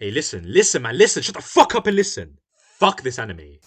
Hey, listen, man, listen, shut the fuck up and listen. Fuck this anime.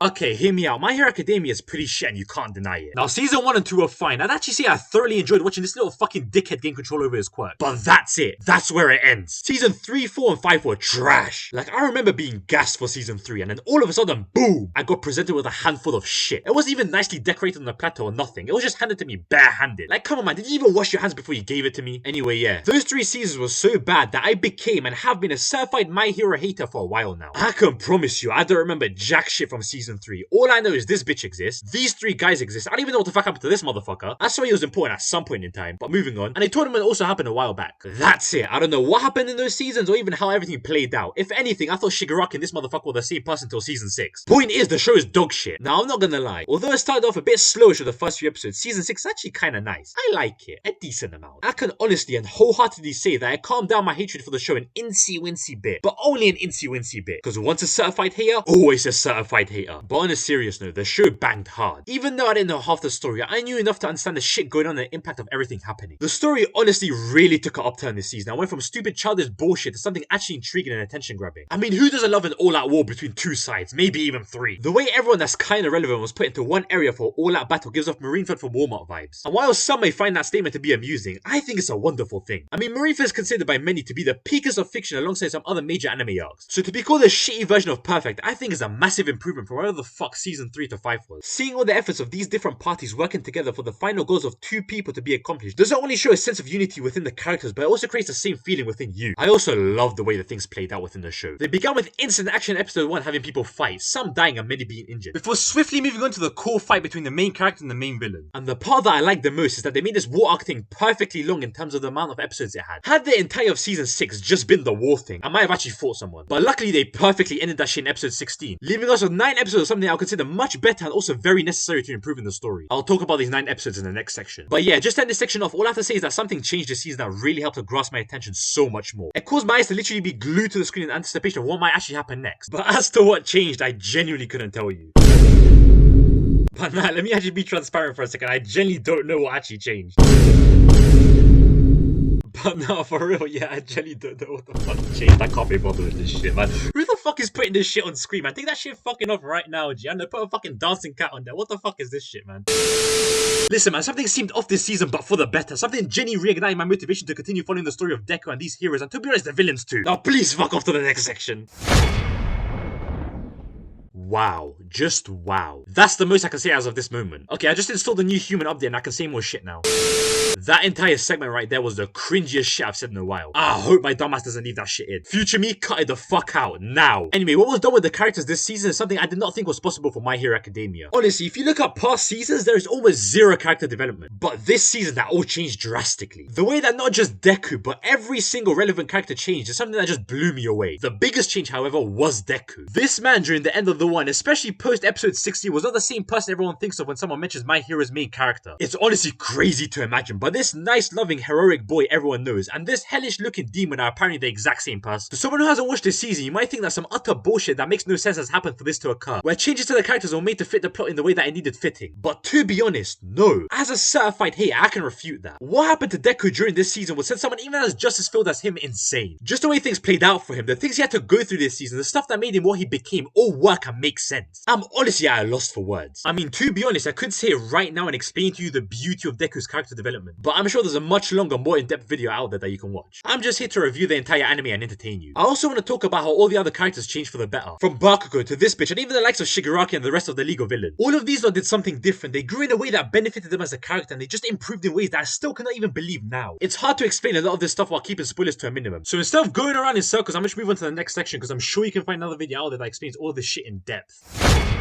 Okay, hear me out. My Hero Academia is pretty shit and you can't deny it. Now, season 1 and 2 are fine. I'd actually say I thoroughly enjoyed watching this little fucking dickhead gain control over his quirk. But that's it. That's where it ends. Season 3, 4, and 5 were trash. Like, I remember being gassed for season 3 and then all of a sudden, boom, I got presented with a handful of shit. It wasn't even nicely decorated on the plateau or nothing. It was just handed to me barehanded. Like, come on, man, did you even wash your hands before you gave it to me? Anyway, yeah. Those 3 seasons were so bad that I became and have been a certified My Hero hater for a while now. I can promise you, I don't remember jack shit from season 3. All I know is this bitch exists, these 3 guys exist, I don't even know what the fuck happened to this motherfucker. I saw he was important at some point in time, but moving on. And a tournament also happened a while back. That's it. I don't know what happened in those seasons or even how everything played out. If anything, I thought Shigaraki and this motherfucker were the same person until season 6. Point is, the show is dog shit. Now, I'm not gonna lie. Although it started off a bit slowish for the first few episodes, season 6 is actually kinda nice. I like it. A decent amount. I can honestly and wholeheartedly say that I calmed down my hatred for the show an incy-wincy bit. But only an incy-wincy bit. Because once a certified hater, always a certified hater. But on a serious note, the show banged hard. Even though I didn't know half the story, I knew enough to understand the shit going on and the impact of everything happening. The story honestly really took an upturn this season. I went from stupid childish bullshit to something actually intriguing and attention grabbing. I mean, who doesn't love an all-out war between 2 sides, maybe even 3? The way everyone that's kinda relevant was put into one area for all-out battle gives off Marineford from Walmart vibes. And while some may find that statement to be amusing, I think it's a wonderful thing. I mean, Marineford is considered by many to be the peakest of fiction alongside some other major anime arcs. So to be called a shitty version of perfect, I think is a massive improvement from whatever the fuck season 3 to 5 was. Seeing all the efforts of these different parties working together for the final goals of 2 people to be accomplished doesn't only show a sense of unity within the characters, but it also creates the same feeling within you. I also love the way the things played out within the show. They began with instant action in episode 1 having people fight, some dying and many being injured, before swiftly moving on to the core fight between the main character and the main villain. And the part that I like the most is that they made this war arc thing perfectly long in terms of the amount of episodes it had. Had the entire of season 6 just been the war thing, I might have actually fought someone. But luckily they perfectly ended that shit in episode 16, leaving us with 9 episodes of something I'll consider much better and also very necessary to improve in the story. I'll talk about these 9 episodes in the next section. But yeah, just to end this section off, all I have to say is that something changed this season that really helped to grasp my attention so much more. It caused my eyes to literally be glued to the screen in anticipation of what might actually happen next. But as to what changed, I genuinely couldn't tell you. But nah, let me actually be transparent for a second. I genuinely don't know what actually changed. But no, for real, yeah, I genuinely don't know what the fuck changed. I can't be bothered with this shit, man. Who the fuck is putting this shit on screen, man? Take that shit fucking off right now, G. I'm gonna put a fucking dancing cat on there. What the fuck is this shit, man? Listen, man, something seemed off this season, but for the better. Something genuinely reignited my motivation to continue following the story of Deku and these heroes, and to be honest, the villains too. Now, please fuck off to the next section. Wow. Just wow. That's the most I can say as of this moment. Okay, I just installed a new human update and I can say more shit now. That entire segment right there was the cringiest shit I've said in a while. I hope my dumbass doesn't leave that shit in. Future me, cut it the fuck out, now. Anyway, what was done with the characters this season is something I did not think was possible for My Hero Academia. Honestly, if you look at past seasons, there is almost zero character development. But this season, that all changed drastically. The way that not just Deku, but every single relevant character changed is something that just blew me away. The biggest change, however, was Deku. This man during the end of the one, especially post episode 60, was not the same person everyone thinks of when someone mentions My Hero's main character. It's honestly crazy to imagine, but this nice, loving, heroic boy everyone knows, and this hellish looking demon are apparently the exact same person. To someone who hasn't watched this season, you might think that some utter bullshit that makes no sense has happened for this to occur, where changes to the characters were made to fit the plot in the way that it needed fitting. But to be honest, no. As a certified hater, I can refute that. What happened to Deku during this season would send someone even as justice filled as him insane. Just the way things played out for him, the things he had to go through this season, the stuff that made him what he became, all work and make sense. I'm honestly at a loss for words. I mean, to be honest, I could say it right now and explain to you the beauty of Deku's character development, but I'm sure there's a much longer, more in-depth video out there that you can watch. I'm just here to review the entire anime and entertain you. I also want to talk about how all the other characters changed for the better. From Bakugo to this bitch, and even the likes of Shigaraki and the rest of the League of Villains. All of these lot did something different. They grew in a way that benefited them as a character, and they just improved in ways that I still cannot even believe now. It's hard to explain a lot of this stuff while keeping spoilers to a minimum. So instead of going around in circles, I'm just move on to the next section because I'm sure you can find another video out there that explains all this shit in depth.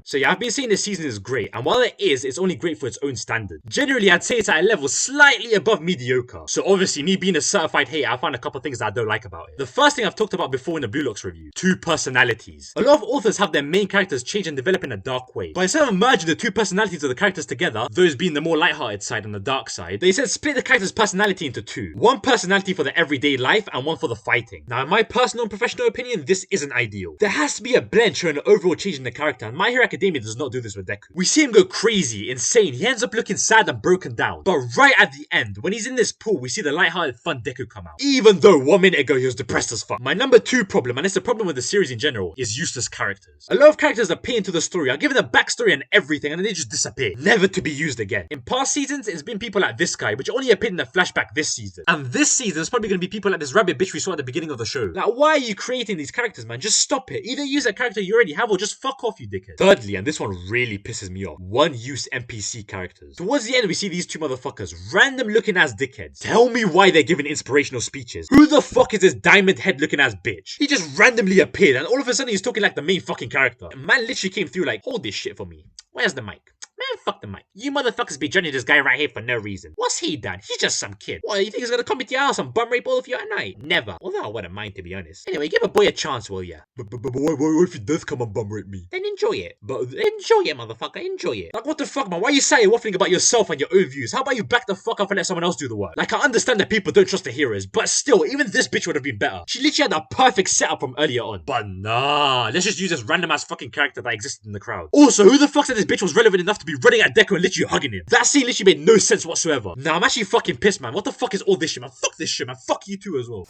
So yeah, I've been saying this season is great, and while it is, it's only great for its own standard. Generally, I'd say it's at a level slightly above mediocre. So obviously, me being a certified hater, I found a couple things that I don't like about it. The first thing I've talked about before in the Blue Locks review, 2 personalities. A lot of authors have their main characters change and develop in a dark way. But instead of merging the 2 personalities of the characters together, those being the more lighthearted side and the dark side, they said split the character's personality into 2. One personality for the everyday life and one for the fighting. Now, in my personal and professional opinion, this isn't ideal. There has to be a blend showing an overall change in the character, and My Hero Academia does not do this with Deku. We see him go crazy, insane, he ends up looking sad and broken down. But right at the end, when he's in this pool, we see the lighthearted fun Deku come out. Even though 1 minute ago he was depressed as fuck. My number 2 problem, and it's a problem with the series in general, is useless characters. A lot of characters appear into the story, are given a backstory and everything, and then they just disappear, never to be used again. In past seasons, it's been people like this guy, which only appeared in the flashback this season. And this season, it's probably going to be people like this rabbit bitch we saw at the beginning of the show. Like, why are you creating these characters, man? Just stop it. Either use a character you already have, or just fuck off, you dickhead. Thirdly, and this one really pisses me off, one-use NPC characters. Towards the end, we see these two motherfuckers, random looking ass dickheads. Tell me why they're giving inspirational speeches. Who the fuck is this diamond head looking ass bitch? He just randomly appeared, and all of a sudden he's talking like the main fucking character. And man literally came through like, hold this shit for me. Where's the mic? Man, fuck the mic. You motherfuckers be judging this guy right here for no reason. What's he done? He's just some kid. What, you think he's gonna come into your house and bum rape all of you at night? Never. Although I wouldn't mind, to be honest. Anyway, give a boy a chance, will ya? But what if he does come and bum rape me? Then enjoy it. But enjoy it, motherfucker. Enjoy it. Like, what the fuck, man? Why are you sat here waffling about yourself and your own views? How about you back the fuck up and let someone else do the work? Like, I understand that people don't trust the heroes, but still, even this bitch would have been better. She literally had a perfect setup from earlier on. But nah, let's just use this random ass fucking character that existed in the crowd. Also, who the fuck said this bitch was relevant enough to be running at Deku and literally hugging him? That scene literally made no sense whatsoever. Nah, I'm actually fucking pissed, man. What the fuck is all this shit, man? Fuck this shit, man. Fuck you too as well.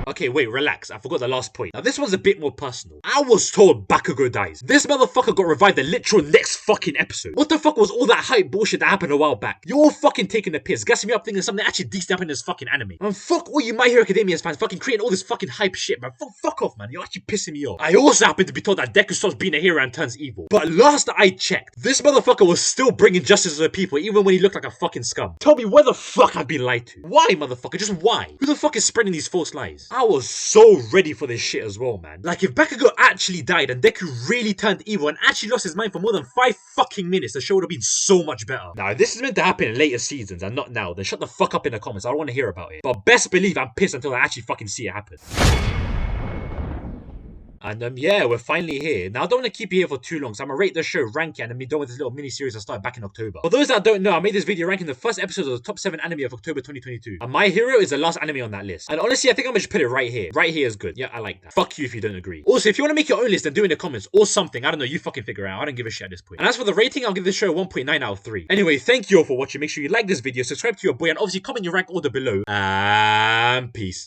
Okay, wait, relax. I forgot the last point. Now, this one's a bit more personal. I was told Bakugo dies. This motherfucker got revived the literal next fucking episode. What the fuck was all that hype bullshit that happened a while back? You're all fucking taking the piss, gassing me up thinking something actually decent happened in this fucking anime. And fuck all you My Hero Academia fans fucking creating all this fucking hype shit, man. Fuck off, man. You're actually pissing me off. I also happen to be told that Deku stops being a hero and turns evil. But last I checked, this motherfucker was still bringing justice to the people even when he looked like a fucking scum. Tell me where the fuck I've been lied to. Why, motherfucker? Just why? Who the fuck is spreading these false lies? I was so ready for this shit as well, man. Like, if Bakugo actually died and Deku really turned evil and actually lost his mind for more than 5 fucking minutes, the show would have been so much better. Now, if this is meant to happen in later seasons and not now, then shut the fuck up in the comments. I don't want to hear about it. But best believe I'm pissed until I actually fucking see it happen. And yeah, we're finally here. Now, I don't want to keep you here for too long, so I'm going to rate the show, rank it, and then be done with this little mini-series I started back in October. For those that don't know, I made this video ranking the first episodes of the top 7 anime of October 2022. And My Hero is the last anime on that list. And honestly, I think I'm going to just put it right here. Right here is good. Yeah, I like that. Fuck you if you don't agree. Also, if you want to make your own list, then do it in the comments or something. I don't know, you fucking figure it out. I don't give a shit at this point. And as for the rating, I'll give this show a 1.9 out of 3. Anyway, thank you all for watching. Make sure you like this video, subscribe to your boy, and obviously comment your rank order below. And peace.